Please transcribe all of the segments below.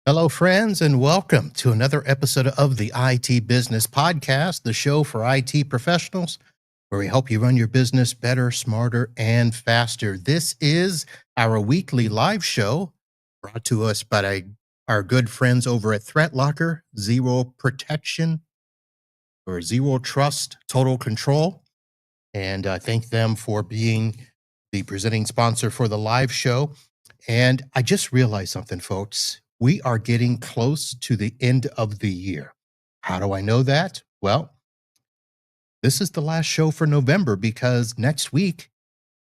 Hello, friends, and welcome to another episode of the IT Business Podcast, the show for IT professionals, where we help you run your business better, smarter, and faster. This is our weekly live show brought to us by our good friends over at Threat Locker, Zero Protection or Zero Trust Total Control. And I thank them for being the presenting sponsor for the live show. And I just realized something, folks. We are getting close to the end of the year. How do I know that? Well, this is the last show for November because next week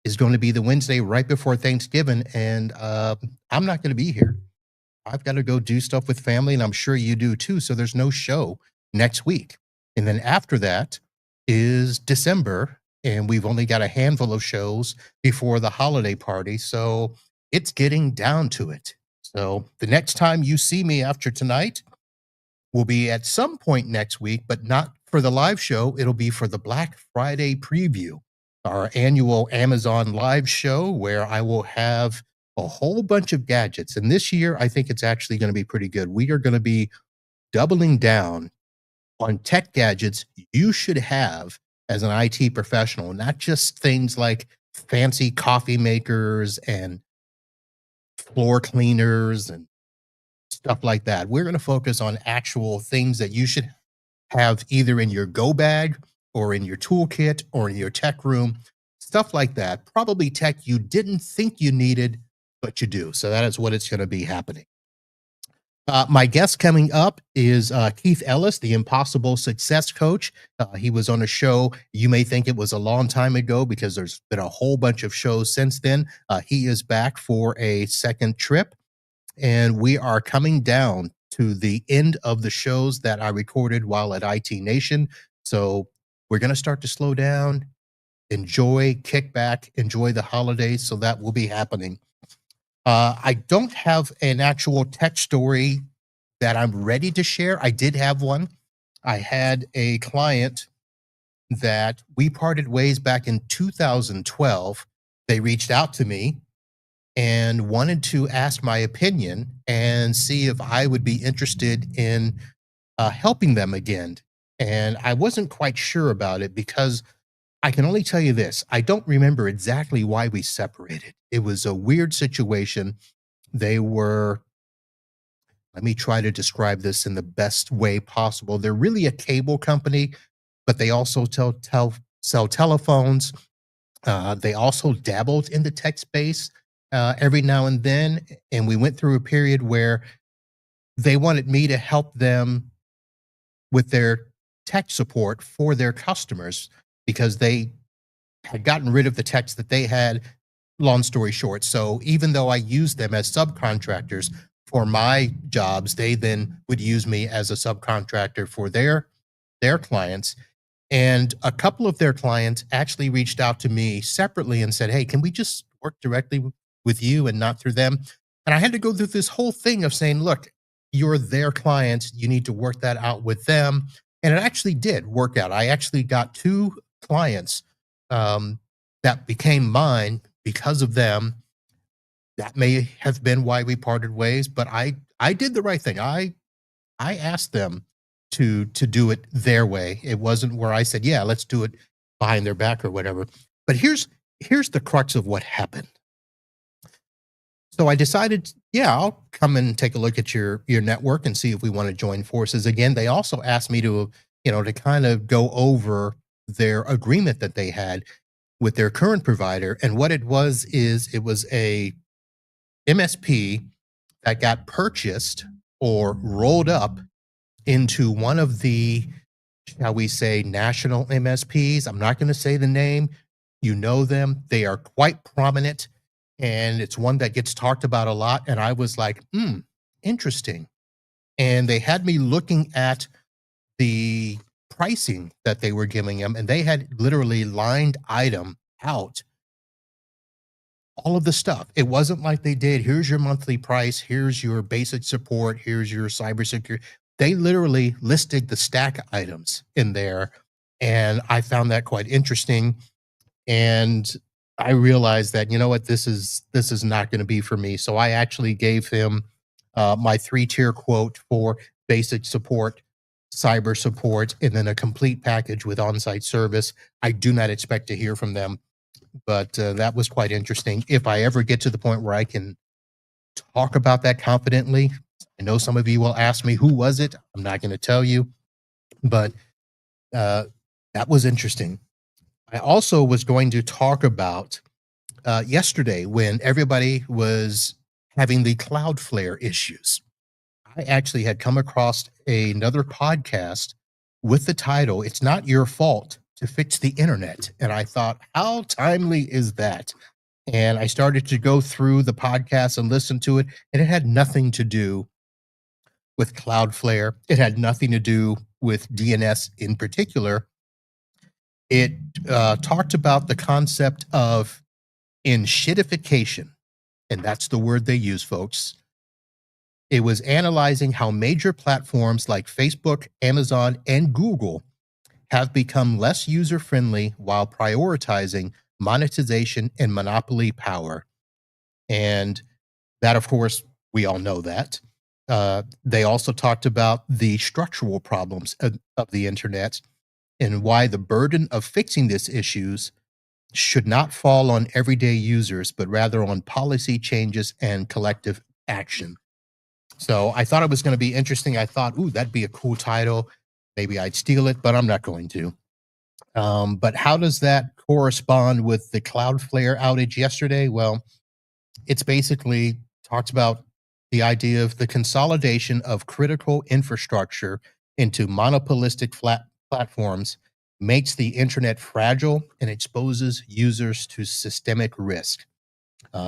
is going to be the Wednesday right before Thanksgiving, and I'm not going to be here. I've got to go do stuff with family, and I'm sure you do too. So there's no show next week. And then after that is December, and we've only got a handful of shows before the holiday party. So it's getting down to it. So the next time you see me after tonight will be at some point next week, but not for the live show. It'll be for the Black Friday preview, our annual Amazon live show where I will have a whole bunch of gadgets. And this year, I think it's actually going to be pretty good. We are going to be doubling down on tech gadgets you should have as an IT professional, not just things like fancy coffee makers and floor cleaners and stuff like that. We're going to focus on actual things that you should have either in your go bag or in your toolkit or in your tech room, stuff like that. Probably tech you didn't think you needed, but you do. So that is what it's going to be happening. My guest coming up is Keith Ellis, the Impossible Success Coach. He was on a show. You may think it was a long time ago because there's been a whole bunch of shows since then. He is back for a second trip, and we are coming down to the end of the shows that I recorded while at IT Nation. So we're going to start to slow down, enjoy, kick back, enjoy the holidays. So that will be happening. I don't have an actual tech story that I'm ready to share. I did have one. I had a client that we parted ways back in 2012. They reached out to me and wanted to ask my opinion and see if I would be interested in helping them again. And I wasn't quite sure about it because I can only tell you this. I don't remember exactly why we separated. It was a weird situation. They were, let me try to describe this in the best way possible. They're really a cable company, but they also sell telephones. They also dabbled in the tech space every now and then. And we went through a period where they wanted me to help them with their tech support for their customers because they had gotten rid of the techs that they had, long story short. So even though I used them as subcontractors for my jobs, they then would use me as a subcontractor for their clients. And a couple of their clients actually reached out to me separately and said, hey, can we just work directly with you and not through them? And I had to go through this whole thing of saying, look, you're their client. You need to work that out with them. And it actually did work out. I actually got two clients that became mine because of them. That may have been why we parted ways, but I did the right thing. I asked them to do it their way. It wasn't where I said, yeah, let's do it behind their back or whatever. But here's the crux of what happened. So I decided, yeah, I'll come and take a look at your network and see if we want to join forces again. They also asked me to kind of go over their agreement that they had with their current provider. And what it was is it was a MSP that got purchased or rolled up into one of the, shall we say, national MSPs. I'm not going to say the name. You know them. They are quite prominent, and it's one that gets talked about a lot. And I was like, interesting. And they had me looking at the pricing that they were giving them, and they had literally lined item out all of the stuff. It wasn't like they did, here's your monthly price, here's your basic support, here's your cybersecurity. They literally listed the stack items in there, and I found that quite interesting. And I realized that, you know what, this is not going to be for me. So I actually gave him my 3-tier quote for basic support, cyber support, and then a complete package with on-site service. I do not expect to hear from them, but that was quite interesting. If I ever get to the point where I can talk about that confidently, I know some of you will ask me, who was it? I'm not going to tell you, but that was interesting. I also was going to talk about yesterday when everybody was having the Cloudflare issues. I actually had come across another podcast with the title, It's Not Your Fault to Fix the Internet. And I thought, how timely is that? And I started to go through the podcast and listen to it, and it had nothing to do with Cloudflare. It had nothing to do with DNS in particular. It talked about the concept of enshittification, and that's the word they use, folks. It was analyzing how major platforms like Facebook, Amazon, and Google have become less user-friendly while prioritizing monetization and monopoly power. And that, of course, we all know that. They also talked about the structural problems of the internet and why the burden of fixing these issues should not fall on everyday users, but rather on policy changes and collective action. So I thought it was going to be interesting. I thought, ooh, that'd be a cool title. Maybe I'd steal it, but I'm not going to. But how does that correspond with the Cloudflare outage yesterday? Well, it's basically talks about the idea of the consolidation of critical infrastructure into monopolistic platforms makes the internet fragile and exposes users to systemic risk.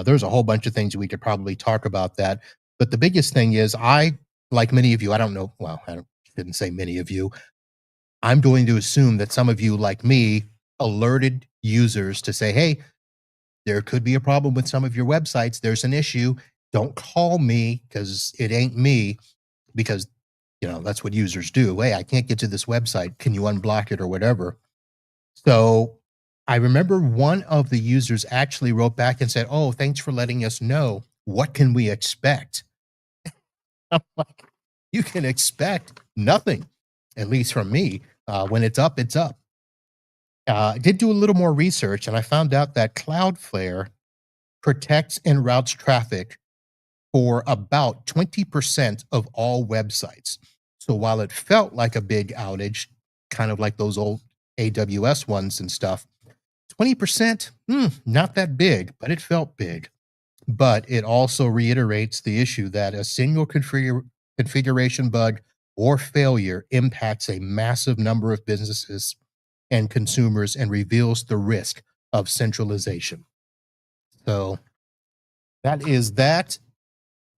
There's a whole bunch of things we could probably talk about that. But the biggest thing is like many of you, I don't know, well, shouldn't say many of you. I'm going to assume that some of you, like me, alerted users to say, hey, there could be a problem with some of your websites. There's an issue. Don't call me because it ain't me, because that's what users do. Hey, I can't get to this website. Can you unblock it or whatever? So I remember one of the users actually wrote back and said, oh, thanks for letting us know. What can we expect? I'm like, you can expect nothing, at least from me. When it's up, it's up. I did do a little more research, and I found out that Cloudflare protects and routes traffic for about 20% of all websites. So while it felt like a big outage, kind of like those old AWS ones and stuff, 20%, not that big, but it felt big. But it also reiterates the issue that a single configuration bug or failure impacts a massive number of businesses and consumers and reveals the risk of centralization. So that is that.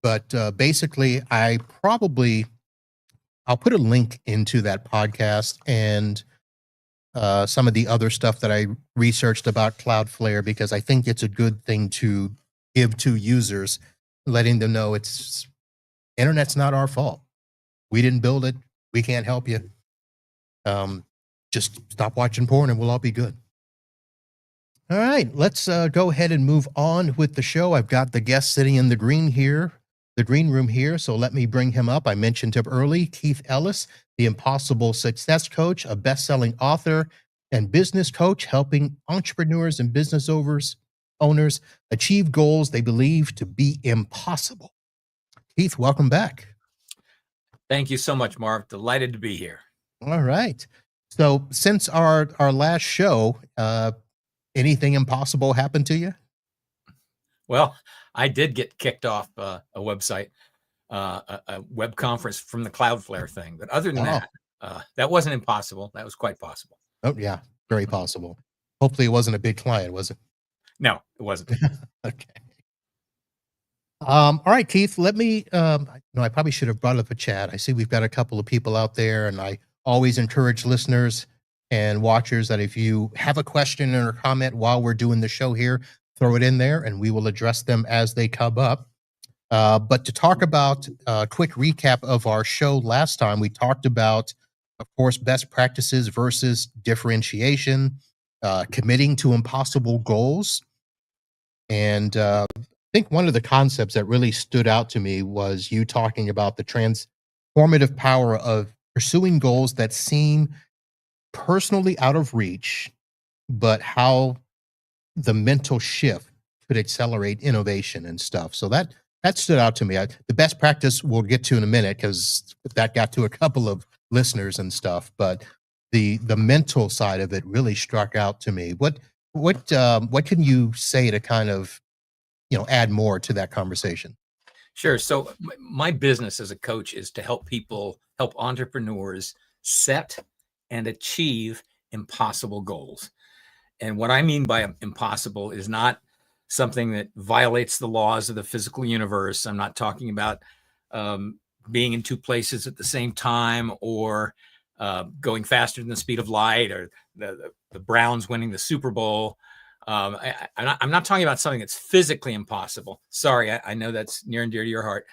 But basically, I'll put a link into that podcast and some of the other stuff that I researched about Cloudflare, because I think it's a good thing to give to users, letting them know internet's not our fault. We didn't build it. We can't help you. Just stop watching porn and we'll all be good. All right, let's go ahead and move on with the show. I've got the guest sitting in the green room here. So let me bring him up. I mentioned him early, Keith Ellis, the Impossible Success Coach, a best-selling author and business coach, helping entrepreneurs and business owners achieve goals they believe to be impossible. Keith, welcome back. Thank you so much, Marv. Delighted to be here. All right. So since our last show, anything impossible happened to you? Well, I did get kicked off a website, a web conference from the Cloudflare thing. But other than that, that wasn't impossible. That was quite possible. Oh, yeah. Very possible. Hopefully it wasn't a big client, was it? No, it wasn't. Okay. All right, Keith, let me, I probably should have brought up a chat. I see we've got a couple of people out there, and I always encourage listeners and watchers that if you have a question or a comment while we're doing the show here, throw it in there and we will address them as they come up. But to talk about a quick recap of our show last time, we talked about, of course, best practices versus differentiation, committing to impossible goals, and think one of the concepts that really stood out to me was you talking about the transformative power of pursuing goals that seem personally out of reach, but how the mental shift could accelerate innovation and stuff. So that stood out to me. The best practice we'll get to in a minute because that got to a couple of listeners and stuff. But the mental side of it really struck out to me. What can you say to kind of add more to that conversation? Sure. So my business as a coach is to help people, help entrepreneurs set and achieve impossible goals. And what I mean by impossible is not something that violates the laws of the physical universe. I'm not talking about being in two places at the same time, or going faster than the speed of light, or the Browns winning the Super Bowl. I'm not talking about something that's physically impossible. Sorry, I know that's near and dear to your heart.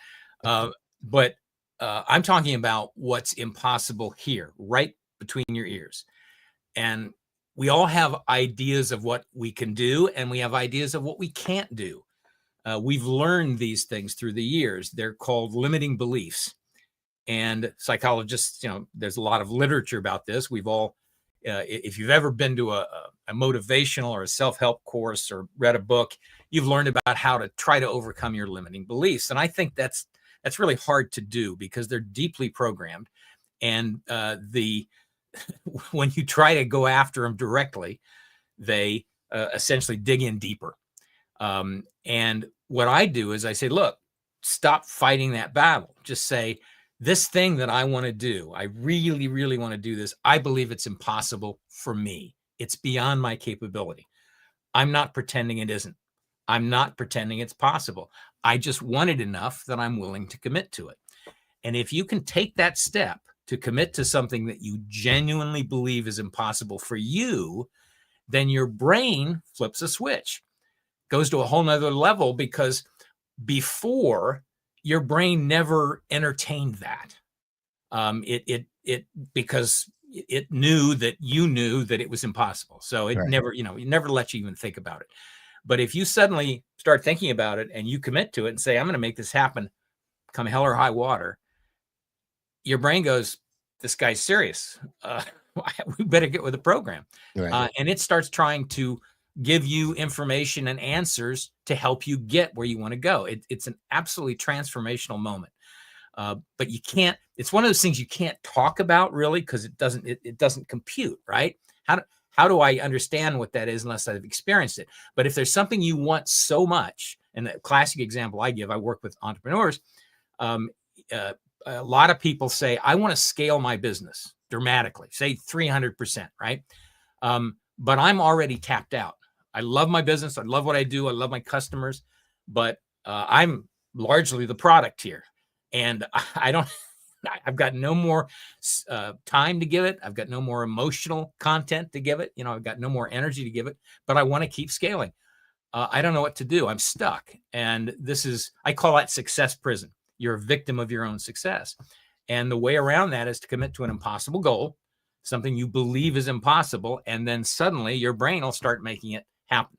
But I'm talking about what's impossible here, right between your ears. And we all have ideas of what we can do, and we have ideas of what we can't do. We've learned these things through the years. They're called limiting beliefs. And psychologists, there's a lot of literature about this. We've all, if you've ever been to a motivational or a self-help course or read a book, you've learned about how to try to overcome your limiting beliefs. And I think that's really hard to do because they're deeply programmed. And when you try to go after them directly, they essentially dig in deeper. And what I do is I say, look, stop fighting that battle. Just say, this thing that I want to do, I really, really want to do this. I believe it's impossible for me. It's beyond my capability. I'm not pretending it isn't. I'm not pretending it's possible. I just want it enough that I'm willing to commit to it. And if you can take that step to commit to something that you genuinely believe is impossible for you, then your brain flips a switch, goes to a whole nother level, because before, your brain never entertained that. Because it knew that you knew that it was impossible. So it never, it never let you even think about it. But if you suddenly start thinking about it and you commit to it and say, I'm going to make this happen, come hell or high water, your brain goes, this guy's serious. We better get with the program. Right. And it starts trying to give you information and answers to help you get where you want to go. It's an absolutely transformational moment. But you can't, it's one of those things you can't talk about really, because it doesn't compute, right? How do I understand what that is unless I've experienced it? But if there's something you want so much, and the classic example I give, I work with entrepreneurs. A lot of people say, I want to scale my business dramatically, say 300%, right? But I'm already tapped out. I love my business. I love what I do. I love my customers, but I'm largely the product here. And I've got no more time to give it. I've got no more emotional content to give it. I've got no more energy to give it, but I want to keep scaling. I don't know what to do. I'm stuck. And I call that success prison. You're a victim of your own success. And the way around that is to commit to an impossible goal, something you believe is impossible. And then suddenly your brain will start making it happen.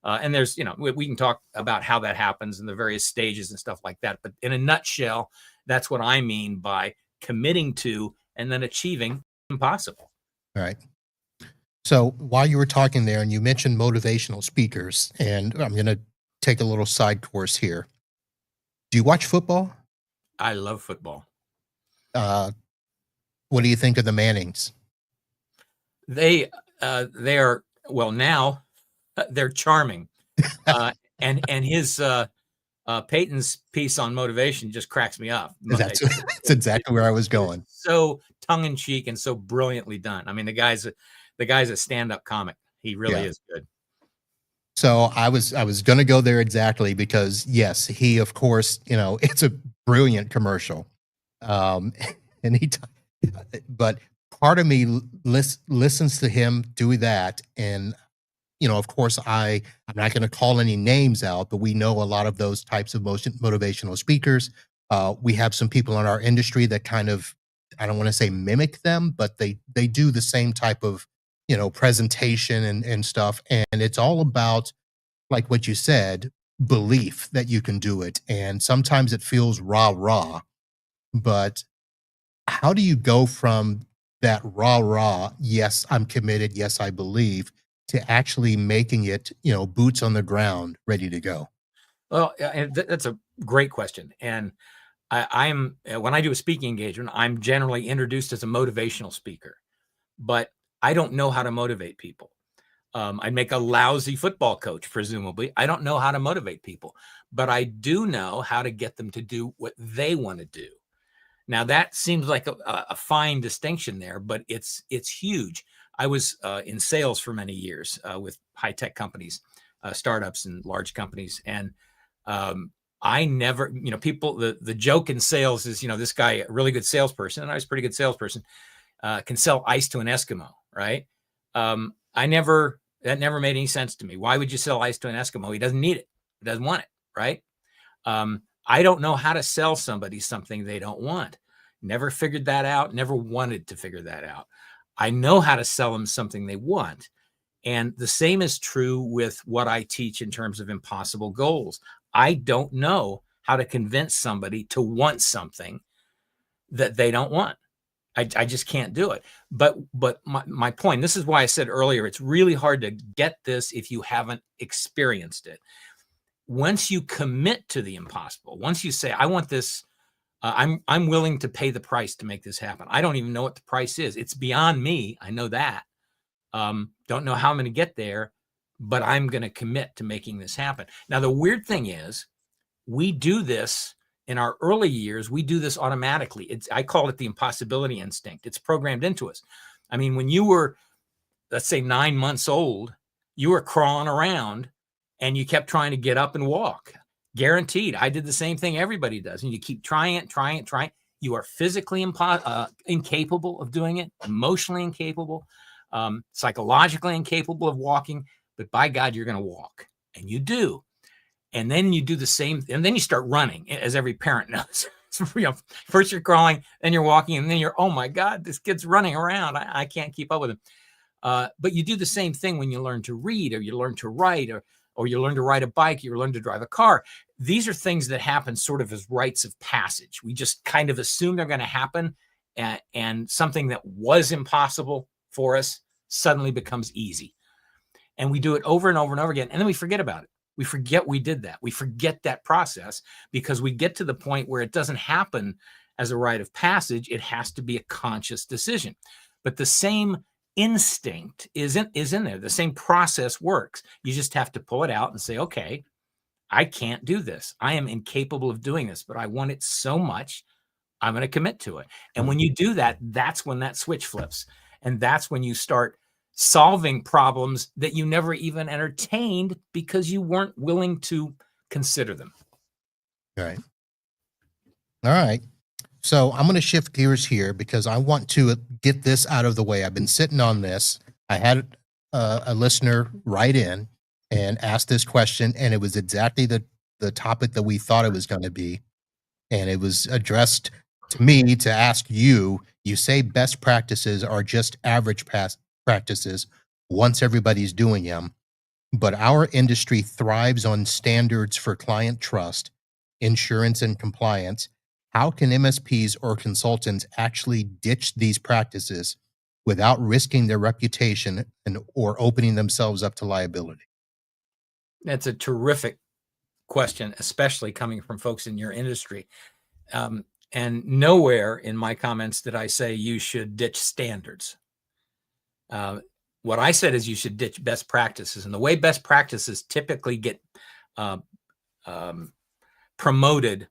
And there's, we can talk about how that happens in the various stages and stuff like that. But in a nutshell, that's what I mean by committing to and then achieving impossible. All right. So while you were talking there and you mentioned motivational speakers, and I'm going to take a little side course here. Do you watch football? I love football. What do you think of the Mannings? They are, well, now they're charming. And his Peyton's piece on motivation just cracks me up. That's exactly where I was going. So tongue in cheek and so brilliantly done. I mean, the guy's a stand-up comic. He really is good. So I was going to go there exactly because yes, he, of course, it's a brilliant commercial. But part of me listens to him do that. And, of course, I'm not going to call any names out, but we know a lot of those types of motivational speakers. We have some people in our industry that kind of, I don't want to say mimic them, but they do the same type of, presentation and stuff. And it's all about, like what you said, belief that you can do it. And sometimes it feels rah, but how do you go from that rah, yes, I'm committed, yes, I believe, to actually making it, boots on the ground, ready to go? Well, and that's a great question. And I'm when I do a speaking engagement, I'm generally introduced as a motivational speaker, but I don't know how to motivate people. I make a lousy football coach, presumably. I don't know how to motivate people, but I do know how to get them to do what they want to do. Now that seems like a fine distinction there, but it's huge. I was in sales for many years with high tech companies, startups, and large companies, and I never, people. The joke in sales is, this guy, a really good salesperson, and I was a pretty good salesperson, can sell ice to an Eskimo, right? That never made any sense to me. Why would you sell ice to an Eskimo? He doesn't need it. He doesn't want it, right? I don't know how to sell somebody something they don't want. Never figured that out. Never wanted to figure that out. I know how to sell them something they want. And the same is true with what I teach in terms of impossible goals. I don't know how to convince somebody to want something that they don't want. I just can't do it. But my point, this is why I said earlier, it's really hard to get this if you haven't experienced it. Once you commit to the impossible, once you say, I want this, I'm willing to pay the price to make this happen. I don't even know what the price is. It's beyond me. I know that. Don't know how I'm going to get there, but I'm going to commit to making this happen. Now, the weird thing is, we do this in our early years. We do this automatically. I call it the impossibility instinct. It's programmed into us. I mean, when you were, let's say, 9 months old, you were crawling around and you kept trying to get up and walk. Guaranteed. I did the same thing everybody does. And you keep trying it. You are physically incapable of doing it, emotionally incapable, psychologically incapable of walking. But by God, you're going to walk. And you do. And then you do the same, and then you start running, as every parent knows. First you're crawling, then you're walking, and then you're, oh my God, this kid's running around. I can't keep up with him. But you do the same thing when you learn to read, or you learn to write, or you learn to ride a bike, you learn to drive a car. These are things that happen sort of as rites of passage. We just kind of assume they're going to happen, and something that was impossible for us suddenly becomes easy. And we do it over and over and over again, and then we forget about it. We forget we did that. We forget that process because we get to the point where it doesn't happen as a rite of passage. It has to be a conscious decision. But the same instinct is in there. The same process works. You just have to pull it out and say, okay, I can't do this. I am incapable of doing this, but I want it so much, I'm going to commit to it. And when you do that, that's when that switch flips. And that's when you start solving problems that you never even entertained because you weren't willing to consider them. All right. So I'm going to shift gears here because I want to get this out of the way. I've been sitting on this. I had a listener write in and ask this question, and it was exactly the topic that we thought it was going to be. And it was addressed to me to ask you. You say best practices are just average practices once everybody's doing them, but our industry thrives on standards for client trust, insurance, and compliance. How can MSPs or consultants actually ditch these practices without risking their reputation or opening themselves up to liability? That's a terrific question, especially coming from folks in your industry. And nowhere in my comments did I say you should ditch standards. What I said is you should ditch best practices. And the way best practices typically get promoted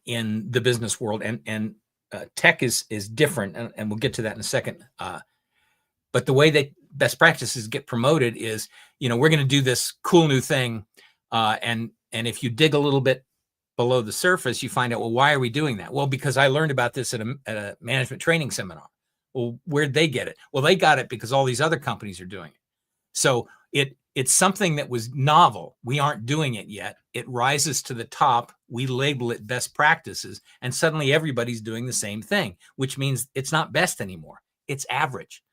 in the business world, and tech is different, and we'll get to that in a second. But the way that best practices get promoted is, we're going to do this cool new thing, and if you dig a little bit below the surface, you find out, well, why are we doing that? Well, because I learned about this at a management training seminar. Well, where'd they get it? Well, they got it because all these other companies are doing it. So it's something that was novel. We aren't doing it yet. It rises to the top. We label it best practices, and suddenly everybody's doing the same thing, which means it's not best anymore. It's average.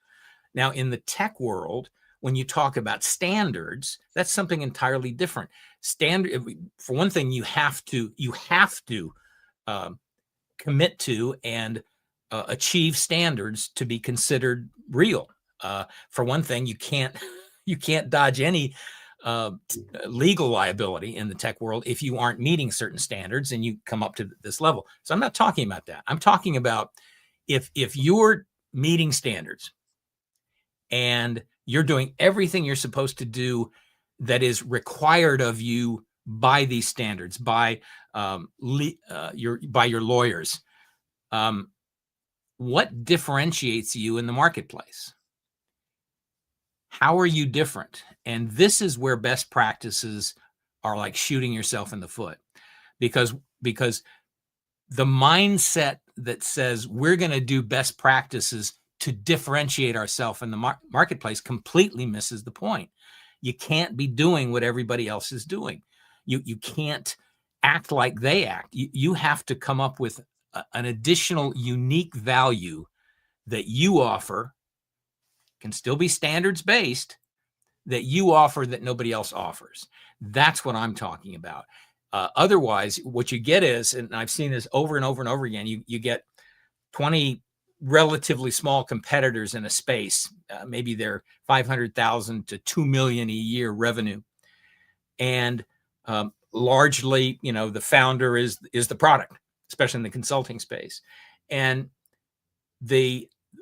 Now, in the tech world, when you talk about standards, that's something entirely different. Standard, for one thing, you have to commit to and achieve standards to be considered real. For one thing, you can't dodge any legal liability in the tech world if you aren't meeting certain standards and you come up to this level. So I'm not talking about that. I'm talking about if you're meeting standards and you're doing everything you're supposed to do that is required of you by these standards, by your lawyers. What differentiates you in the marketplace? How are you different? And this is where best practices are like shooting yourself in the foot, because the mindset that says we're going to do best practices to differentiate ourselves in the marketplace completely misses the point. You can't be doing what everybody else is doing. You can't act like they act. You have to come up with an additional unique value that you offer, can still be standards based, that you offer that nobody else offers. That's what I'm talking about. Otherwise, what you get is, and I've seen this over and over and over again, you get 20 relatively small competitors in a space. Maybe they're 500,000 to 2 million a year revenue. And largely, the founder is the product, especially in the consulting space. And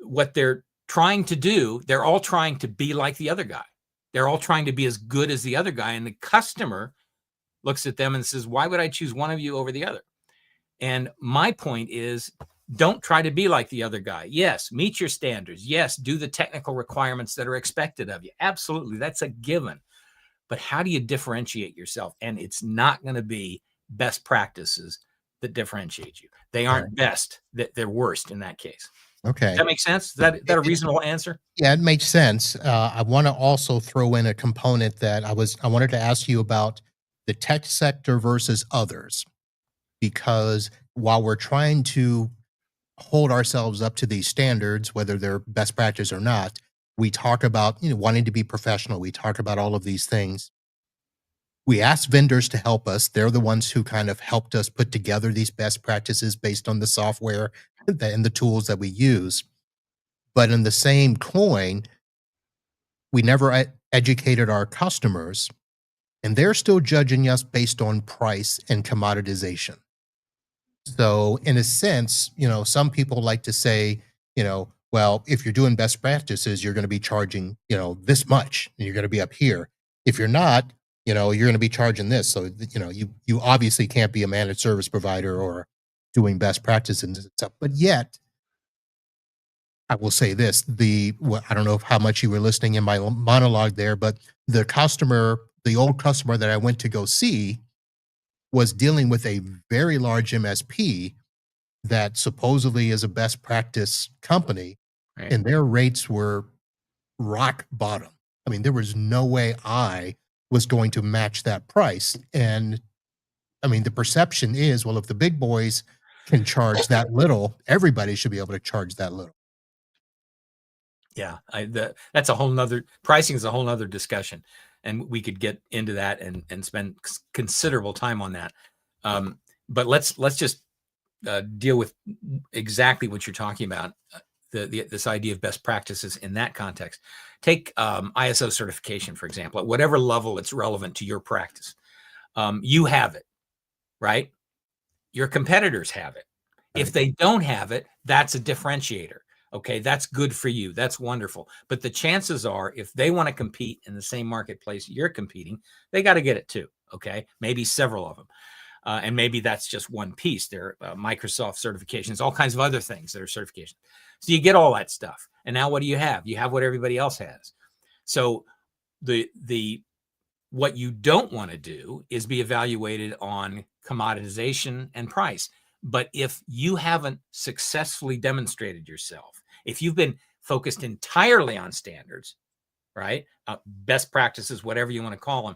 what they're trying to do, they're all trying to be like the other guy. They're all trying to be as good as the other guy. And the customer looks at them and says, why would I choose one of you over the other? And my point is, don't try to be like the other guy. Yes, meet your standards. Yes, do the technical requirements that are expected of you. Absolutely, that's a given. But how do you differentiate yourself? And it's not going to be best practices that differentiate you. They aren't best, they're worst in that case. Okay. Does that make sense? Is that a reasonable answer? Yeah, it makes sense. I want to also throw in a component that I wanted to ask you about the tech sector versus others, because while we're trying to hold ourselves up to these standards, whether they're best practice or not, we talk about wanting to be professional. We talk about all of these things. We ask vendors to help us. They're the ones who kind of helped us put together these best practices based on the software and the tools that we use. But in the same coin, we never educated our customers, and they're still judging us based on price and commoditization. So in a sense, some people like to say, well, if you're doing best practices, you're going to be charging, this much, and you're going to be up here. If you're not, you're going to be charging this. So, you obviously can't be a managed service provider or doing best practices and stuff. But yet, I will say this, I don't know how much you were listening in my monologue there, but the old customer that I went to go see was dealing with a very large MSP that supposedly is a best practice company, Right. and their rates were rock bottom. I mean, there was no way I was going to match that price. And I mean, the perception is, well, if the big boys can charge that little, everybody should be able to charge that little. Yeah, that's a whole nother, pricing is a whole nother discussion, and we could get into that and spend considerable time on that. But let's just deal with exactly what you're talking about, this idea of best practices in that context. Take ISO certification, for example, at whatever level it's relevant to your practice. You have it, right? Your competitors have it. If they don't have it, that's a differentiator. Okay, that's good for you. That's wonderful. But the chances are, if they want to compete in the same marketplace you're competing, they got to get it too. Okay, maybe several of them. And maybe that's just one piece. There are Microsoft certifications, all kinds of other things that are certifications. So you get all that stuff. And now what do you have? You have what everybody else has. So what you don't want to do is be evaluated on commoditization and price. But if you haven't successfully demonstrated yourself, if you've been focused entirely on standards, right? Best practices, whatever you want to call them,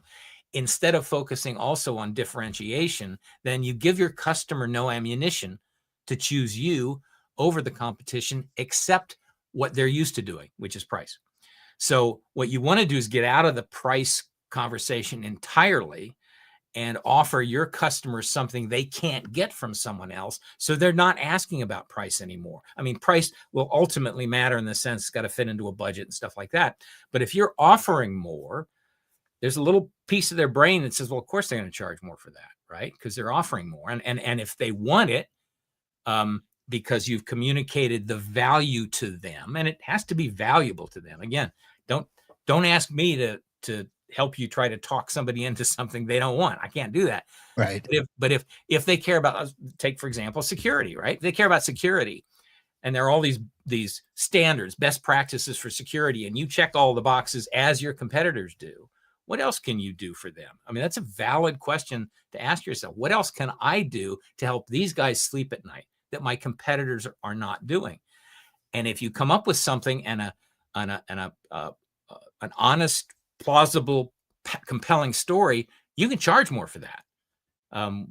instead of focusing also on differentiation, then you give your customer no ammunition to choose you over the competition, except what they're used to doing, which is price. So what you want to do is get out of the price conversation entirely and offer your customers something they can't get from someone else. So they're not asking about price anymore. I mean, price will ultimately matter in the sense it's got to fit into a budget and stuff like that. But if you're offering more, there's a little piece of their brain that says, well, of course they're going to charge more for that, right? Because they're offering more. And if they want it, because you've communicated the value to them, and it has to be valuable to them. Again, don't ask me to help you try to talk somebody into something they don't want. I can't do that. Right. But if they care about, take for example, security, right? If they care about security, and there are all these standards, best practices for security, and you check all the boxes as your competitors do, what else can you do for them? I mean, that's a valid question to ask yourself. What else can I do to help these guys sleep at night that my competitors are not doing? And if you come up with something and an honest, plausible, compelling story, you can charge more for that,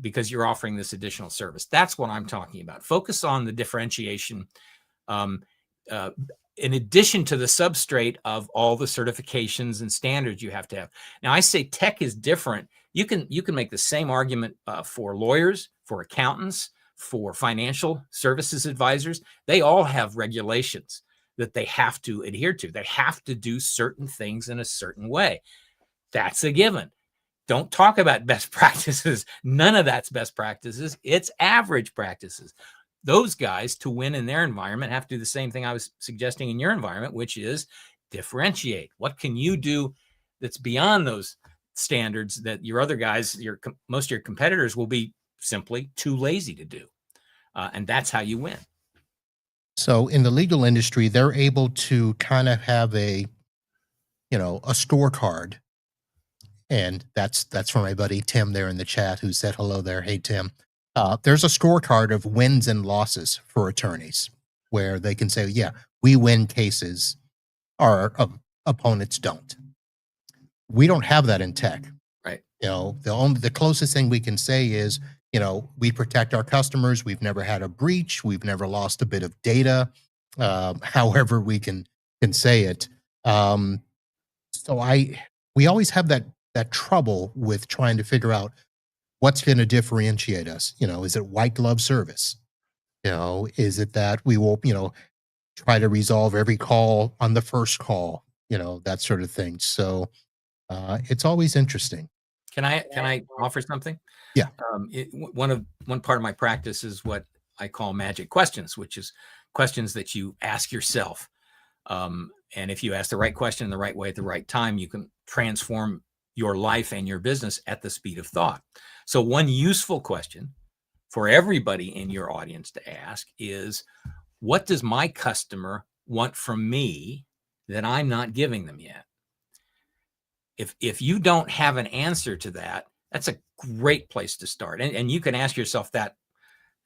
because you're offering this additional service. That's what I'm talking about. Focus on the differentiation, in addition to the substrate of all the certifications and standards you have to have. Now, I say tech is different. You can make the same argument for lawyers, for accountants, for financial services advisors. They all have regulations that they have to adhere to. They have to do certain things in a certain way. That's a given. Don't talk about best practices. None of that's best practices. It's average practices. Those guys, to win in their environment, have to do the same thing I was suggesting in your environment, which is differentiate. What can you do that's beyond those standards that your other guys, most of your competitors, will be simply too lazy to do? And that's how you win. So in the legal industry, they're able to kind of have a scorecard. And that's from my buddy Tim there in the chat, who said hello there. Hey, Tim. There's a scorecard of wins and losses for attorneys where they can say, yeah, we win cases, our opponents don't. We don't have that in tech. Right. The closest thing we can say is, we protect our customers. We've never had a breach. We've never lost a bit of data. However we can say it. We always have that trouble with trying to figure out what's going to differentiate us. Is it white glove service? Is it that we will, try to resolve every call on the first call, that sort of thing. So it's always interesting. Can I offer something? Yeah. One part of my practice is what I call magic questions, which is questions that you ask yourself. And if you ask the right question in the right way at the right time, you can transform your life and your business at the speed of thought. So one useful question for everybody in your audience to ask is, what does my customer want from me that I'm not giving them yet? If you don't have an answer to that, that's a great place to start. And you can ask yourself that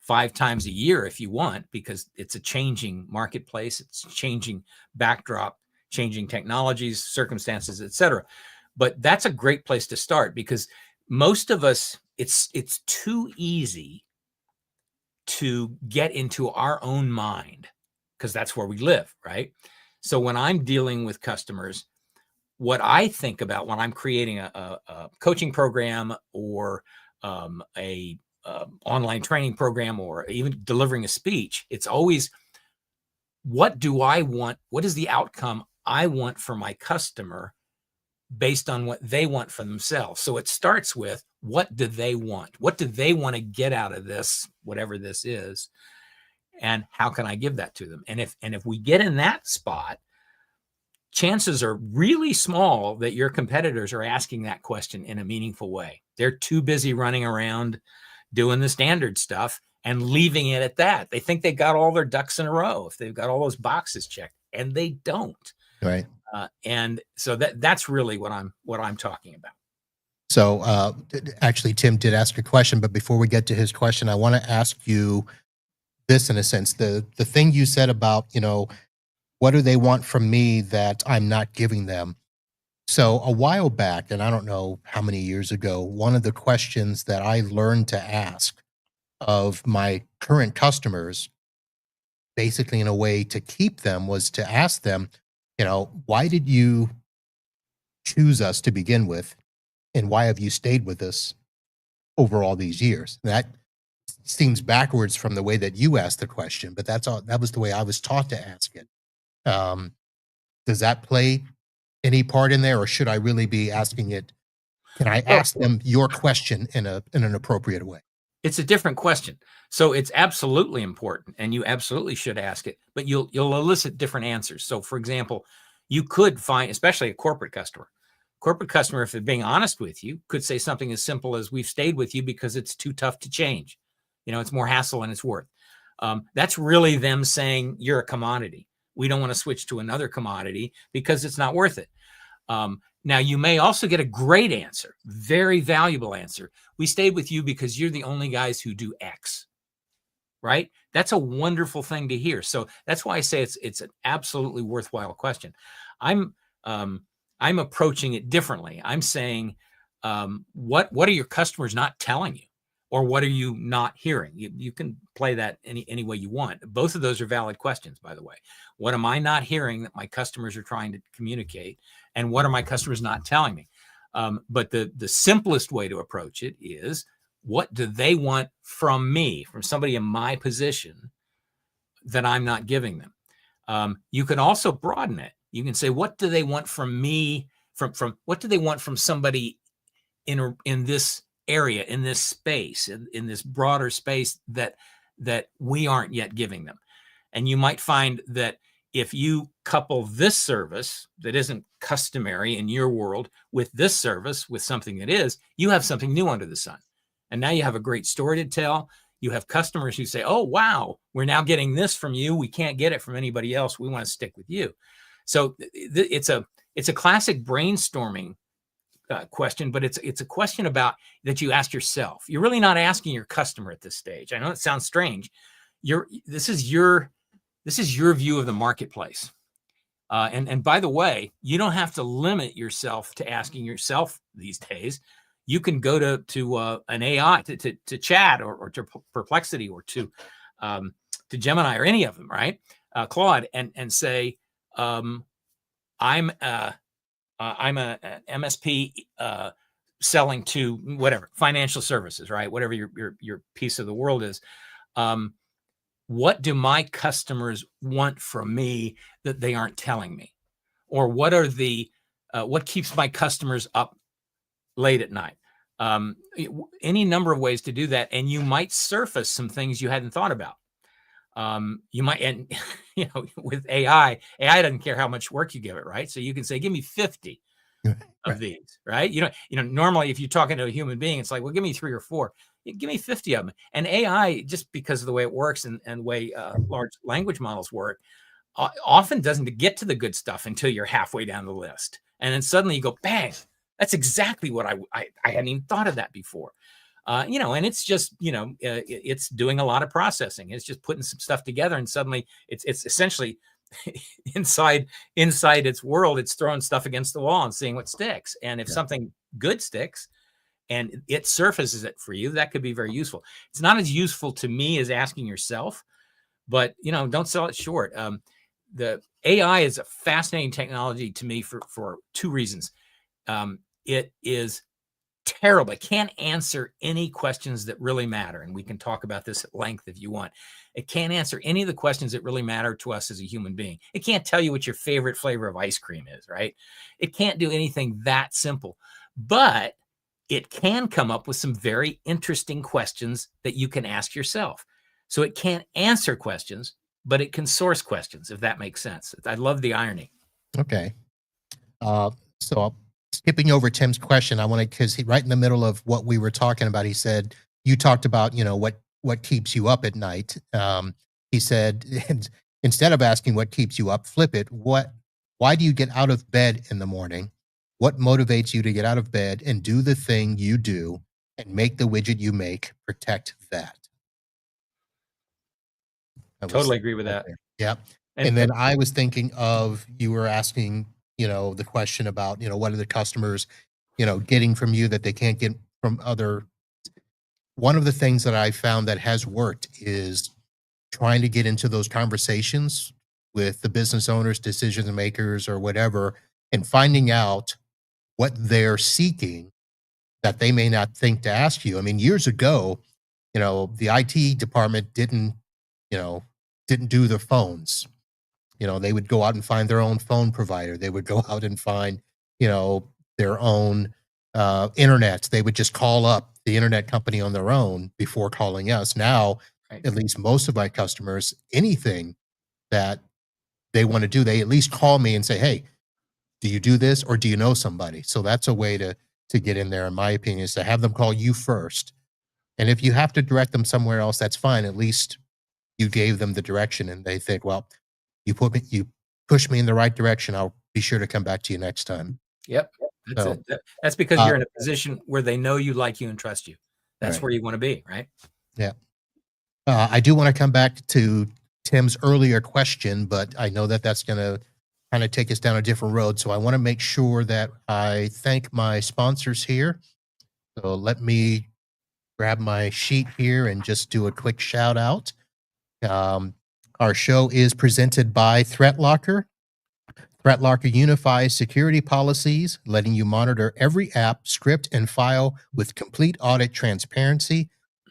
5 times a year if you want, because it's a changing marketplace, it's changing backdrop, changing technologies, circumstances, etc. But that's a great place to start, because most of us, it's too easy to get into our own mind, because that's where we live, right? So when I'm dealing with customers, what I think about when I'm creating a coaching program or a online training program, or even delivering a speech, it's always, what do I want? What is the outcome I want for my customer based on what they want for themselves? So it starts with, what do they want? What do they want to get out of this, whatever this is? And how can I give that to them? And if we get in that spot, chances are really small that your competitors are asking that question in a meaningful way. They're too busy running around doing the standard stuff and leaving it at that. They think they got all their ducks in a row if they've got all those boxes checked, and they don't. Right. And so that's really what I'm talking about. So actually, Tim did ask a question, but before we get to his question, I want to ask you this in a sense. The thing you said about, what do they want from me that I'm not giving them? So a while back, and I don't know how many years ago, one of the questions that I learned to ask of my current customers, basically in a way to keep them, was to ask them, why did you choose us to begin with? And why have you stayed with us over all these years? That seems backwards from the way that you asked the question, but that was the way I was taught to ask it. Um, does that play any part in there, or should I really be asking it? Can I Well, ask them your question in an appropriate way? it's a different question. So it's absolutely important, and you absolutely should ask it, but you'll elicit different answers. So for example, you could find, especially a corporate customer, if they're being honest with you, could say something as simple as, we've stayed with you because it's too tough to change. It's more hassle than it's worth. That's really them saying, you're a commodity. We don't want to switch to another commodity because it's not worth it. Now, you may also get a great answer, very valuable answer. We stayed with you because you're the only guys who do X, right? That's a wonderful thing to hear. So that's why I say it's an absolutely worthwhile question. I'm approaching it differently. I'm saying, what are your customers not telling you? Or what are you not hearing? You can play that any way you want. Both of those are valid questions, by the way. What am I not hearing that my customers are trying to communicate? And what are my customers not telling me? But the simplest way to approach it is, what do they want from me, from somebody in my position, that I'm not giving them? You can also broaden it. You can say, what do they want from me? From what do they want from somebody in this area, in this space, in this broader space that we aren't yet giving them? And you might find that if you couple this service that isn't customary in your world with this service, with something that is, you have something new under the sun. And now you have a great story to tell. You have customers who say, oh, wow, we're now getting this from you. We can't get it from anybody else. We want to stick with you. So it's a classic brainstorming question, but it's a question about that you ask yourself. You're really not asking your customer at this stage. I know it sounds strange. This is your view of the marketplace. And by the way, you don't have to limit yourself to asking yourself these days. You can go to an AI, to Chat or to Perplexity or to Gemini or any of them, right? Claude, and say, I'm a MSP selling to whatever financial services, right? Whatever your piece of the world is. What do my customers want from me that they aren't telling me? Or what are what keeps my customers up late at night? Any number of ways to do that, and you might surface some things you hadn't thought about. You might, and with AI doesn't care how much work you give it, right? So you can say, give me 50 of these, right? Normally if you're talking to a human being, it's like, well, give me 3 or 4. Give me 50 of them. And AI, just because of the way it works and the way large language models work, often doesn't get to the good stuff until you're halfway down the list. And then suddenly you go, bang, that's exactly what I hadn't even thought of that before. And it's just, it's doing a lot of processing. It's just putting some stuff together, and suddenly it's essentially inside its world, it's throwing stuff against the wall and seeing what sticks. And if something good sticks and it surfaces it for you, that could be very useful. It's not as useful to me as asking yourself, but don't sell it short. The AI is a fascinating technology to me for 2 reasons. It is terrible. It can't answer any questions that really matter. And we can talk about this at length if you want. It can't answer any of the questions that really matter to us as a human being. It can't tell you what your favorite flavor of ice cream is, right? It can't do anything that simple, but it can come up with some very interesting questions that you can ask yourself. So it can't answer questions, but it can source questions, if that makes sense. I love the irony. Okay. So skipping over Tim's question, I want to, because he right in the middle of what we were talking about, he said, you talked about, what keeps you up at night. He said, instead of asking what keeps you up, flip it. Why do you get out of bed in the morning? What motivates you to get out of bed and do the thing you do and make the widget you make? Protect that. Totally agree with that. Yeah. And then I was thinking of, you were asking, the question about, what are the customers, getting from you that they can't get from other. One of the things that I found that has worked is trying to get into those conversations with the business owners, decision makers, or whatever, and finding out what they're seeking that they may not think to ask you. I mean, years ago, the IT department didn't do the phones. They would go out and find their own phone provider. They would go out and find, you know, their own internet. They would just call up the internet company on their own before calling us. Now, Right. at least most of my customers, anything that they want to do, they at least call me and say, "Hey, do you do this or do you know somebody?" So that's a way to get in there, in my opinion, is to have them call you first. And if you have to direct them somewhere else, that's fine. At least you gave them the direction and they think, well, you push me in the right direction. I'll be sure to come back to you next time. Yep. That's So, it. That's because uh, you're in a position where they know you, like you, and trust you. That's right. where you want to be, right? Yeah. I do want to come back to Tim's earlier question, but I know that that's going to kind of take us down a different road. So I want to make sure that I thank my sponsors here. So let me grab my sheet here and just do a quick shout out. Um, our show is presented by ThreatLocker. ThreatLocker unifies security policies, letting you monitor every app, script, and file with complete audit transparency,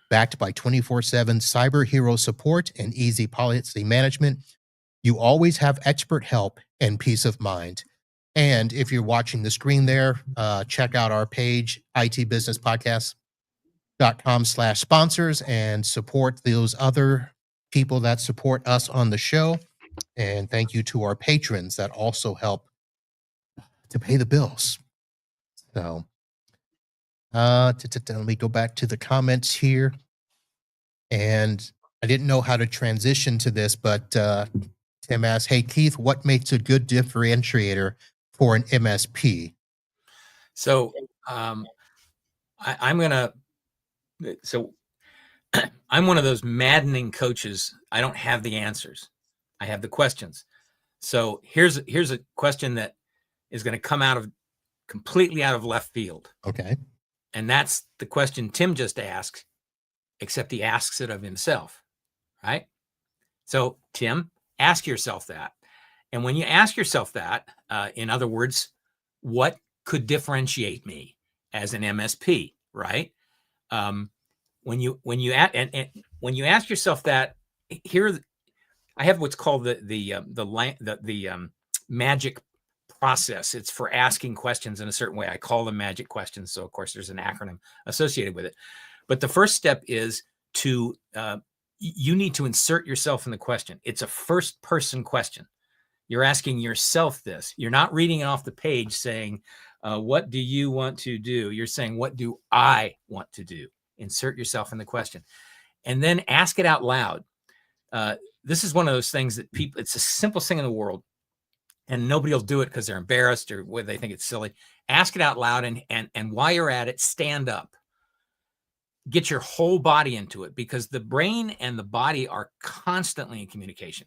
backed by 24/7 cyber hero support and easy policy management. You always have expert help and peace of mind. And if you're watching the screen there, check out our page, itbusinesspodcast.com/sponsors, and support those other people that support us on the show. And thank you to our patrons that also help to pay the bills. So, let me go back to the comments here. And I didn't know how to transition to this, but Tim asked, "Hey Keith, what makes a good differentiator for an MSP?" So I'm gonna. So I'm one of those maddening coaches. I don't have the answers. I have the questions. So here's a question that is going to come completely out of left field. Okay. And that's the question Tim just asked, except he asks it of himself, right? So Tim, ask yourself that. And when you ask yourself that, in other words, what could differentiate me as an MSP, right? When you ask yourself that, here I have what's called the magic process. It's for asking questions in a certain way. I call them magic questions. So of course there's an acronym associated with it. But the first step is to you need to insert yourself in the question. It's a first person question. You're asking yourself this. You're not reading it off the page saying, what do you want to do? You're saying, what do I want to do? Insert yourself in the question. And then ask it out loud. This is one of those things that it's the simplest thing in the world. And nobody will do it because they're embarrassed or whether they think it's silly. Ask it out loud. And while you're at it, stand up. Get your whole body into it, because the brain and the body are constantly in communication.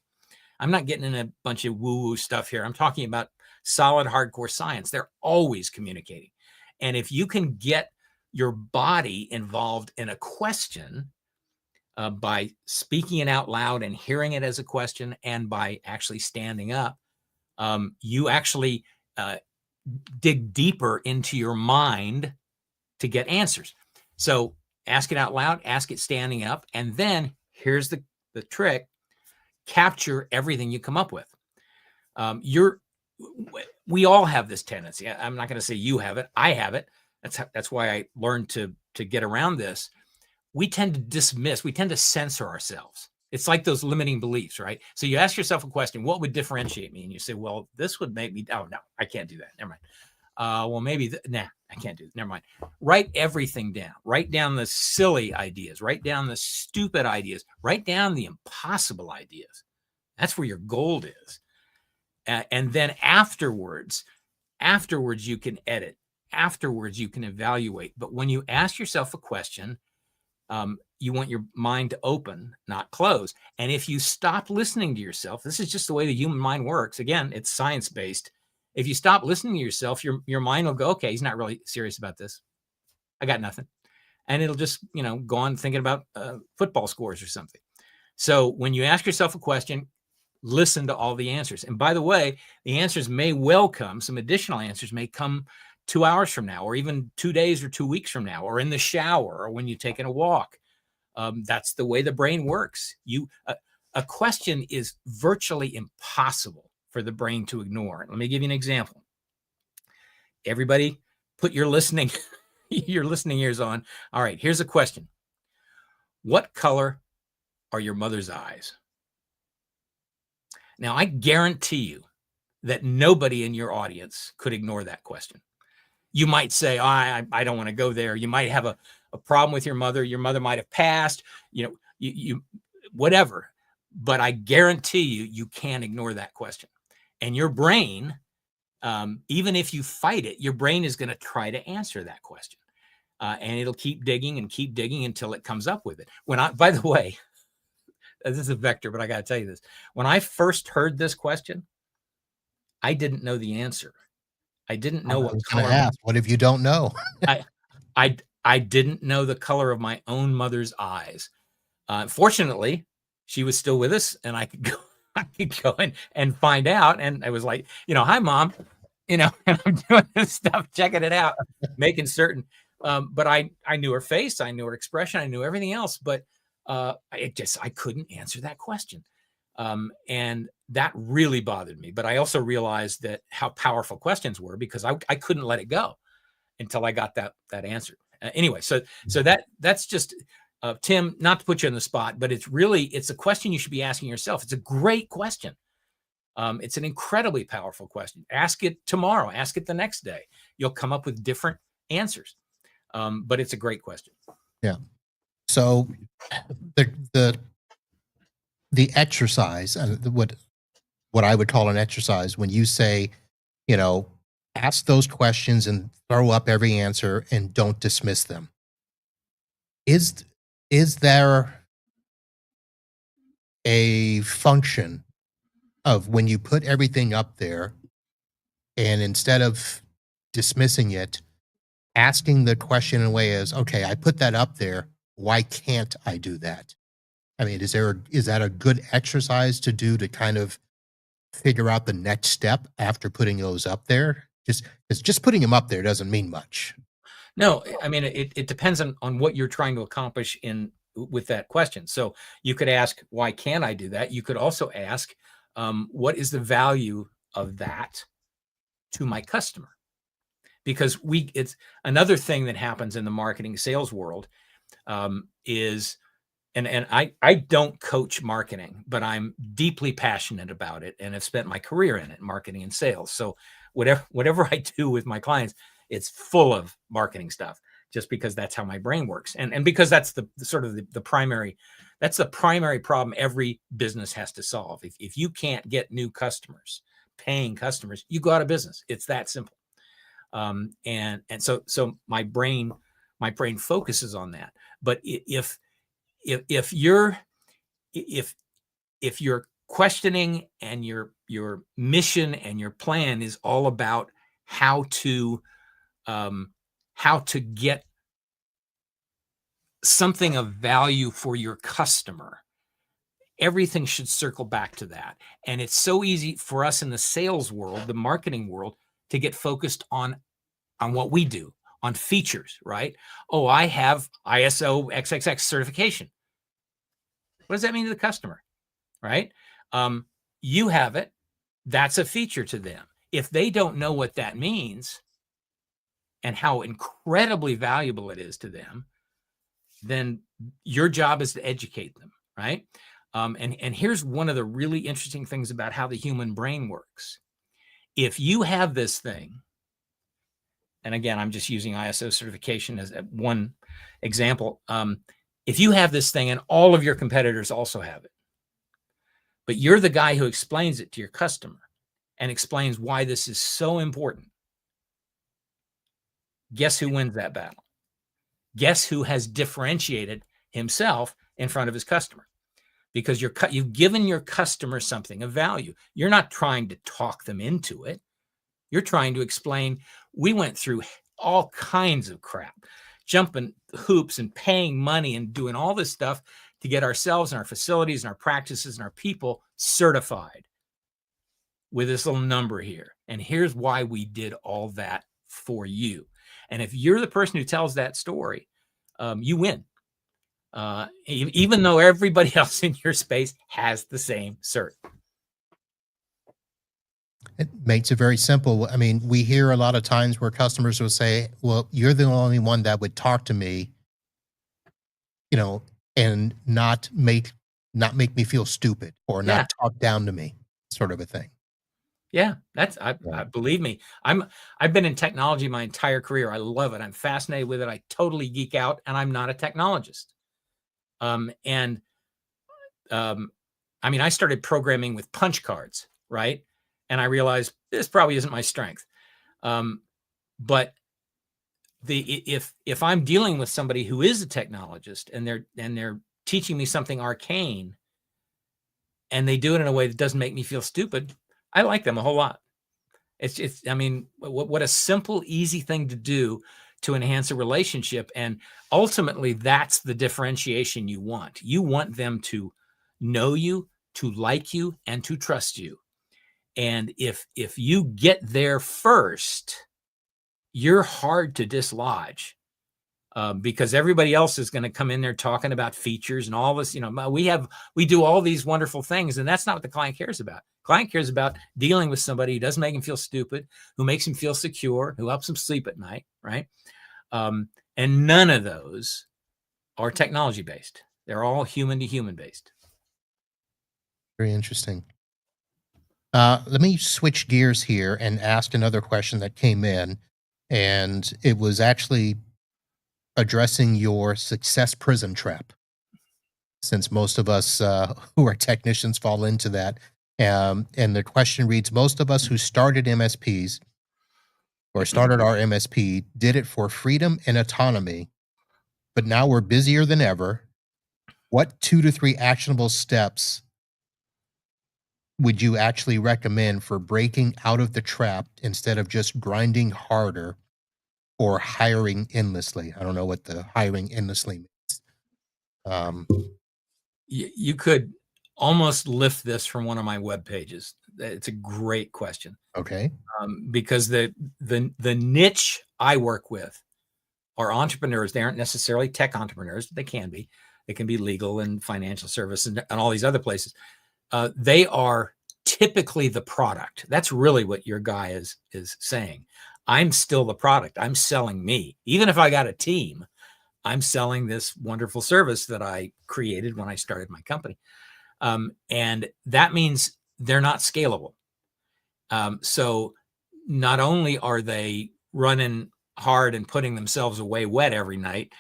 I'm not getting in a bunch of woo-woo stuff here. I'm talking about solid, hardcore science. They're always communicating. And if you can get your body involved in a question by speaking it out loud and hearing it as a question, and by actually standing up, you actually dig deeper into your mind to get answers. So ask it out loud, ask it standing up, and then here's the trick: capture everything you come up with. We all have this tendency. I'm not going to say you have it. I have it. That's why I learned to get around this. We tend to dismiss, we tend to censor ourselves. It's like those limiting beliefs, right? So you ask yourself a question: what would differentiate me? And you say, well, this would make me, oh no, I can't do that. Never mind. Well, maybe, nah, I can't do it. Never mind. Write everything down. Write down the silly ideas. Write down the stupid ideas. Write down the impossible ideas. That's where your gold is. And then afterwards, you can edit. Afterwards, you can evaluate. But when you ask yourself a question, you want your mind to open, not close. And if you stop listening to yourself, this is just the way the human mind works. Again, it's science-based. If you stop listening to yourself, your mind will go, okay, he's not really serious about this. I got nothing. And it'll just, go on thinking about football scores or something. So when you ask yourself a question, listen to all the answers. And by the way, the answers may well come, some additional answers may come 2 hours from now, or even 2 days or 2 weeks from now, or in the shower, or when you're taking a walk. That's the way the brain works. A question is virtually impossible for the brain to ignore. Let me give you an example. Everybody put your listening ears on. All right, here's a question. What color are your mother's eyes? Now, I guarantee you that nobody in your audience could ignore that question. You might say, oh, I don't want to go there. You might have a problem with your mother. Your mother might have passed, you whatever. But I guarantee you can't ignore that question. And your brain, even if you fight it, your brain is going to try to answer that question. And it'll keep digging until it comes up with it. By the way, this is a vector, but I got to tell you this. When I first heard this question, I didn't know the answer. I didn't know what color. What if you don't know? I didn't know the color of my own mother's eyes. Fortunately, she was still with us, and I could go and find out. And I was like, hi, Mom, and I'm doing this stuff, checking it out, making certain. But I knew her face, I knew her expression, I knew everything else, but I couldn't answer that question. And that really bothered me. But I also realized that how powerful questions were, because I couldn't let it go until I got that answer. Anyway, so that's just Tim, not to put you on the spot, but it's a question you should be asking yourself. It's a great question. It's an incredibly powerful question. Ask it tomorrow. Ask it the next day. You'll come up with different answers. But it's a great question. Yeah. So the exercise, and what I would call an exercise, when you say, ask those questions and throw up every answer and don't dismiss them. Is there a function of when you put everything up there and instead of dismissing it, asking the question in a way as, okay, I put that up there, why can't I do that? I mean, is that a good exercise to do to kind of figure out the next step after putting those up there? Just putting them up there doesn't mean much. No, I mean, it depends on what you're trying to accomplish with that question. So you could ask, why can't I do that? You could also ask, what is the value of that to my customer? Because it's another thing that happens in the marketing sales world is, and I don't coach marketing, but I'm deeply passionate about it and have spent my career in it, marketing and sales. So whatever I do with my clients, it's full of marketing stuff, just because that's how my brain works. And because that's the primary problem every business has to solve. If you can't get new customers, paying customers, you go out of business. It's that simple. And so my brain focuses on that. But if you're questioning and your mission and your plan is all about how to get something of value for your customer, everything should circle back to that. And it's so easy for us in the sales world, the marketing world, to get focused on what we do, on features, right? Oh, I have ISO XXX certification. What does that mean to the customer, right? You have it. That's a feature to them. If they don't know what that means and how incredibly valuable it is to them, then your job is to educate them, right? And here's one of the really interesting things about how the human brain works. If you have this thing, and again, I'm just using ISO certification as one example. If you have this thing and all of your competitors also have it, but you're the guy who explains it to your customer and explains why this is so important, guess who wins that battle? Guess who has differentiated himself in front of his customer? Because you've given your customer something of value. You're not trying to talk them into it. You're trying to explain, we went through all kinds of crap. jumping hoops and paying money and doing all this stuff to get ourselves and our facilities and our practices and our people certified with this little number here. And here's why we did all that for you. And if you're the person who tells that story, you win. Even though everybody else in your space has the same cert. It makes it very simple. I mean, we hear a lot of times where customers will say, well, you're the only one that would talk to me, and not make me feel stupid or not talk down to me, sort of a thing. Yeah, I believe me. I've been in technology my entire career. I love it. I'm fascinated with it. I totally geek out, and I'm not a technologist. I mean, I started programming with punch cards, right? And I realized this probably isn't my strength. But if I'm dealing with somebody who is a technologist and they're teaching me something arcane, and they do it in a way that doesn't make me feel stupid, I like them a whole lot. I mean, what a simple, easy thing to do to enhance a relationship. And ultimately, that's the differentiation you want. You want them to know you, to like you, and to trust you. And if you get there first, you're hard to dislodge, because everybody else is going to come in there talking about features and all this. We do all these wonderful things, and that's not what the client cares about. Client cares about dealing with somebody who doesn't make him feel stupid, who makes him feel secure, who helps him sleep at night, right? And none of those are technology based. They're all human to human based. Very interesting. Let me switch gears here and ask another question that came in, and it was actually addressing your success prison trap, since most of us who are technicians fall into that. And the question reads, most of us who started MSPs or started our MSP did it for freedom and autonomy, but now we're busier than ever. What 2 to 3 actionable steps would you actually recommend for breaking out of the trap instead of just grinding harder or hiring endlessly? I don't know what the hiring endlessly means. You could almost lift this from one of my web pages. It's a great question. Okay. Because the niche I work with are entrepreneurs. They aren't necessarily tech entrepreneurs. They can be. They can be legal and financial service and all these other places. They are typically the product. That's really what your guy is saying. I'm still the product. I'm selling me. Even if I got a team, I'm selling this wonderful service that I created when I started my company. And that means they're not scalable. So not only are they running hard and putting themselves away wet every night,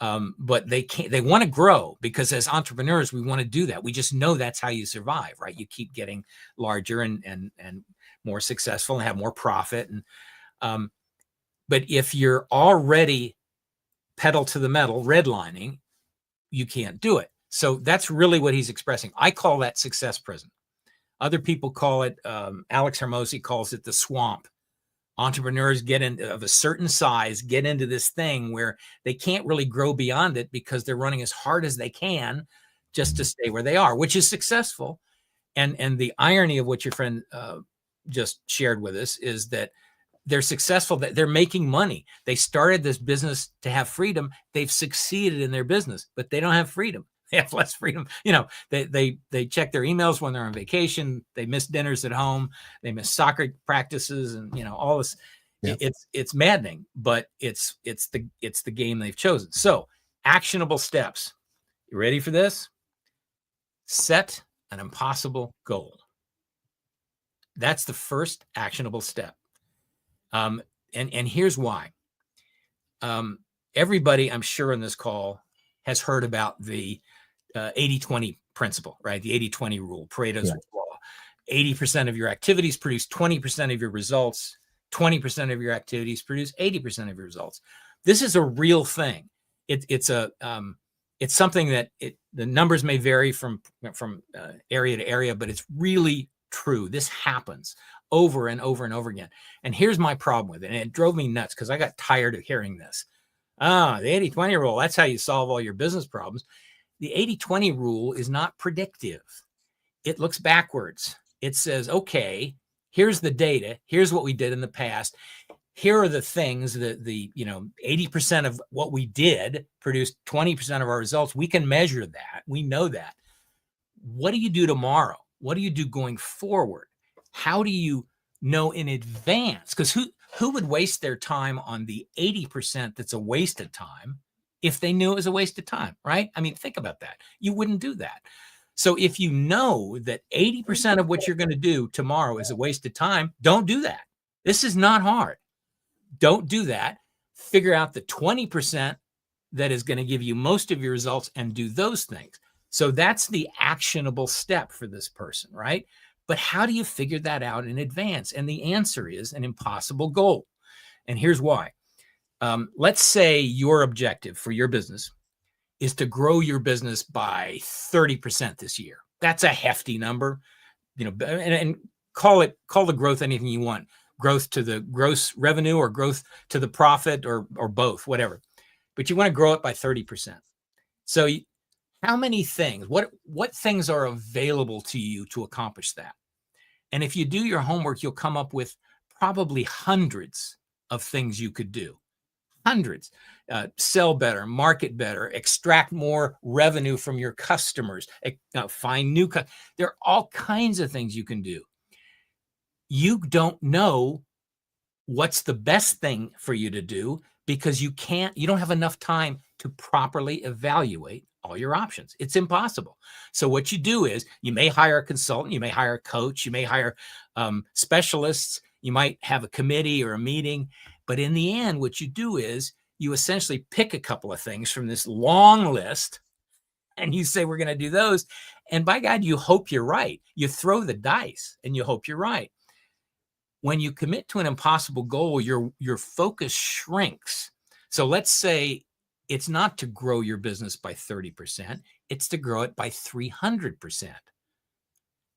but they want to grow, because as entrepreneurs, we want to do that. We just know that's how you survive, right? You keep getting larger and more successful and have more profit. And, but if you're already pedal to the metal, redlining, you can't do it. So that's really what he's expressing. I call that success prison. Other people call it, Alex Hermosi calls it the swamp. Entrepreneurs of a certain size get into this thing where they can't really grow beyond it because they're running as hard as they can just to stay where they are, which is successful. And the irony of what your friend just shared with us is that they're successful, that they're making money. They started this business to have freedom. They've succeeded in their business, but they don't have freedom. They have less freedom. They check their emails when they're on vacation. They miss dinners at home. They miss soccer practices, and all this. Yep. It's maddening, but it's the game they've chosen. So, actionable steps. You ready for this? Set an impossible goal. That's the first actionable step. And here's why. Everybody, I'm sure, in this call has heard about the 80-20 principle, right? The 80-20 rule, Pareto's law. 80% of your activities produce 20% of your results. 20% of your activities produce 80% of your results. This is a real thing. It's something that the numbers may vary from area to area, but it's really true. This happens over and over and over again. And here's my problem with it. And it drove me nuts because I got tired of hearing this. The 80-20 rule, that's how you solve all your business problems. The 80-20 rule is not predictive. It looks backwards. It says, okay, here's the data. Here's what we did in the past. Here are the things that 80% of what we did produced 20% of our results. We can measure that. We know that. What do you do tomorrow? What do you do going forward? How do you know in advance? Because who would waste their time on the 80% that's a waste of time if they knew it was a waste of time, right? I mean, think about that. You wouldn't do that. So if you know that 80% of what you're going to do tomorrow is a waste of time, don't do that. This is not hard. Don't do that. Figure out the 20% that is going to give you most of your results and do those things. So that's the actionable step for this person, right? But how do you figure that out in advance? And the answer is an impossible goal. And here's why. Let's say your objective for your business is to grow your business by 30% this year. That's a hefty number, and call the growth anything you want. Growth to the gross revenue or growth to the profit or both, whatever. But you want to grow it by 30%. So how many things, what things are available to you to accomplish that? And if you do your homework, you'll come up with probably hundreds of things you could do. Hundreds. Sell better, market better, extract more revenue from your customers, find new customers. There are all kinds of things you can do. You don't know what's the best thing for you to do because you don't have enough time to properly evaluate all your options. It's impossible. So what you do is you may hire a consultant, you may hire a coach, you may hire specialists, you might have a committee or a meeting. But in the end, what you do is you essentially pick a couple of things from this long list and you say, we're going to do those. And by God, you hope you're right. You throw the dice and you hope you're right. When you commit to an impossible goal, your focus shrinks. So let's say it's not to grow your business by 30%. It's to grow it by 300%.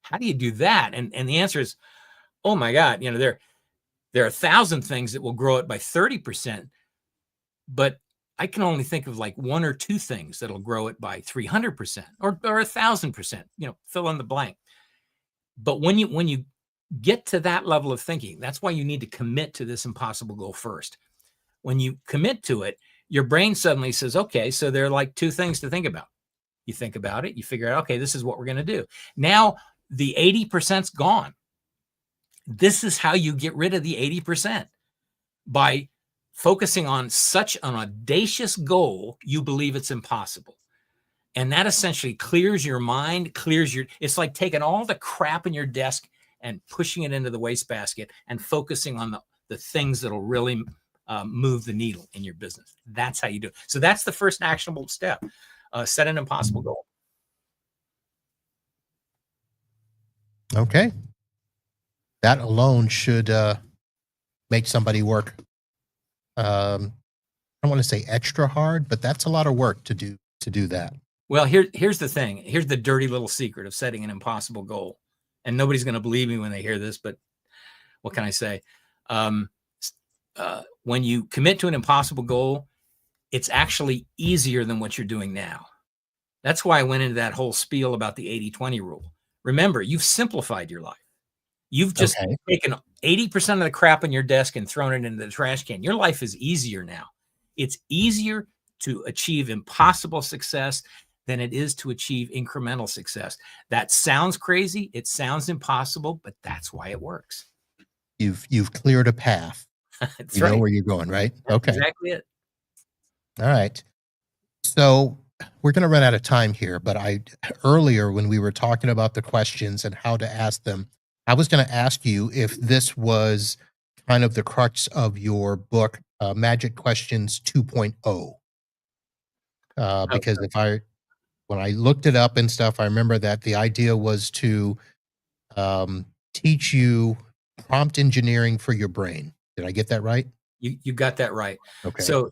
How do you do that? And the answer is, oh my God, there are 1,000 things that will grow it by 30%, but I can only think of like one or two things that'll grow it by 300% or 1,000%, fill in the blank. But when you get to that level of thinking, that's why you need to commit to this impossible goal first. When you commit to it, your brain suddenly says, okay, so there are like two things to think about. You think about it, you figure out, okay, this is what we're going to do. Now the 80%'s gone. This is how you get rid of the 80%, by focusing on such an audacious goal, you believe it's impossible. And that essentially clears your mind, it's like taking all the crap in your desk and pushing it into the wastebasket and focusing on the things that'll really move the needle in your business. That's how you do it. So that's the first actionable step. Set an impossible goal. Okay. That alone should make somebody work. I don't want to say extra hard, but that's a lot of work to do that. Well, here's the thing. Here's the dirty little secret of setting an impossible goal. And nobody's going to believe me when they hear this, but what can I say? When you commit to an impossible goal, it's actually easier than what you're doing now. That's why I went into that whole spiel about the 80-20 rule. Remember, you've simplified your life. You've just taken 80% of the crap on your desk and thrown it into the trash can. Your life is easier now. It's easier to achieve impossible success than it is to achieve incremental success. That sounds crazy. It sounds impossible, but that's why it works. You've cleared a path. That's you right. know where you're going, right? That's okay. Exactly it. All right. So we're going to run out of time here, but earlier when we were talking about the questions and how to ask them, I was going to ask you if this was kind of the crux of your book, Magic Questions 2.0. Because when I looked it up and stuff, I remember that the idea was to teach you prompt engineering for your brain. Did I get that right? You got that right. Okay. So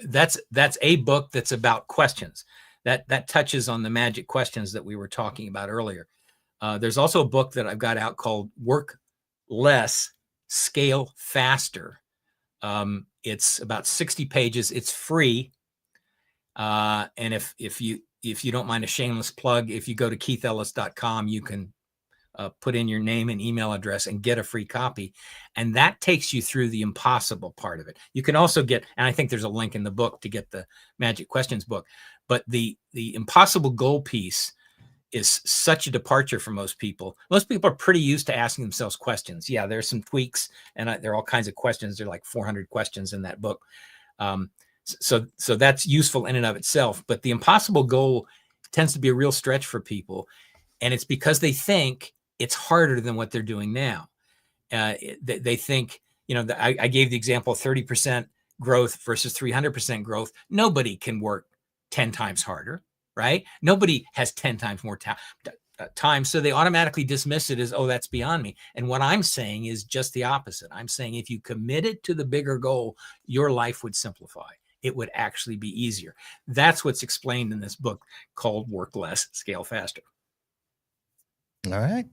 that's a book that's about questions. That touches on the magic questions that we were talking about earlier. There's also a book that I've got out called Work Less, Scale Faster. It's about 60 pages. It's free. And if you don't mind a shameless plug, if you go to keithellis.com, you can put in your name and email address and get a free copy. And that takes you through the impossible part of it. You can also get, and I think there's a link in the book to get the Magic Questions book, but the impossible goal piece is such a departure for most people. Most people are pretty used to asking themselves questions. Yeah, there's some tweaks, and there are all kinds of questions. There are like 400 questions in that book. So that's useful in and of itself. But the impossible goal tends to be a real stretch for people. And it's because they think it's harder than what they're doing now. They think, I gave the example of 30% growth versus 300% growth. Nobody can work 10 times harder, right? Nobody has 10 times more time. So they automatically dismiss it as, oh, that's beyond me. And what I'm saying is just the opposite. I'm saying if you committed to the bigger goal, your life would simplify. It would actually be easier. That's what's explained in this book called Work Less, Scale Faster. All right.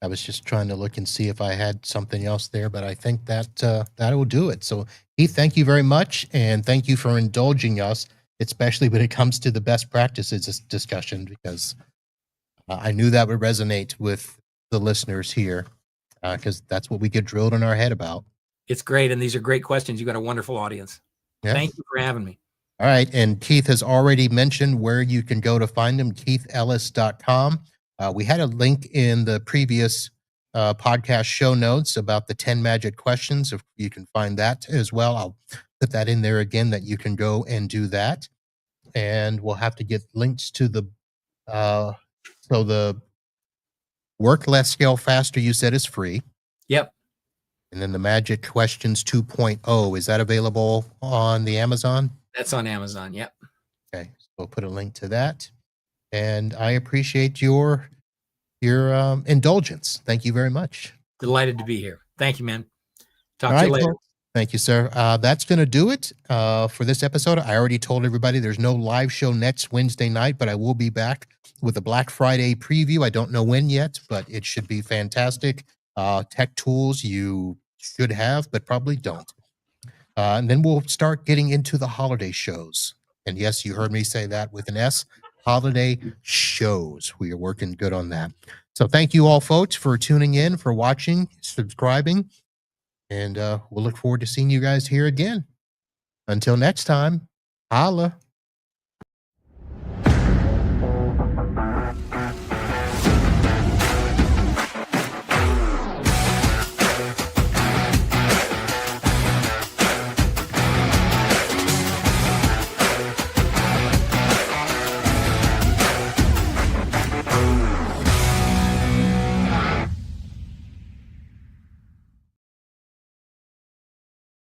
I was just trying to look and see if I had something else there, but I think that that will do it. So, Keith, thank you very much, and thank you for indulging us, especially when it comes to the best practices discussion, because I knew that would resonate with the listeners here, because that's what we get drilled in our head about. It's great, and these are great questions. You've got a wonderful audience. Yeah. Thank you for having me. All right, and Keith has already mentioned where you can go to find him, keithellis.com. We had a link in the previous podcast show notes about the 10 magic questions. If you can find that as well, I'll put that in there again, that you can go and do that. And we'll have to get links to the, so the Work Less, Scale Faster, you said, is free. Yep. And then the Magic Questions 2.0, is that available on the Amazon? That's on Amazon, yep. Okay, so we'll put a link to that. And I appreciate your indulgence. Thank you very much. Delighted to be here. Thank you, man. Talk to you later. Folks. Thank you, sir. That's going to do it for this episode. I already told everybody there's no live show next Wednesday night, but I will be back with a Black Friday preview. I don't know when yet, but it should be fantastic. Tech tools you should have, but probably don't. And then we'll start getting into the holiday shows. And yes, you heard me say that with an S. Holiday shows. We are working good on that. So thank you all, folks, for tuning in, for watching, subscribing, and we'll look forward to seeing you guys here again. Until next time, holla.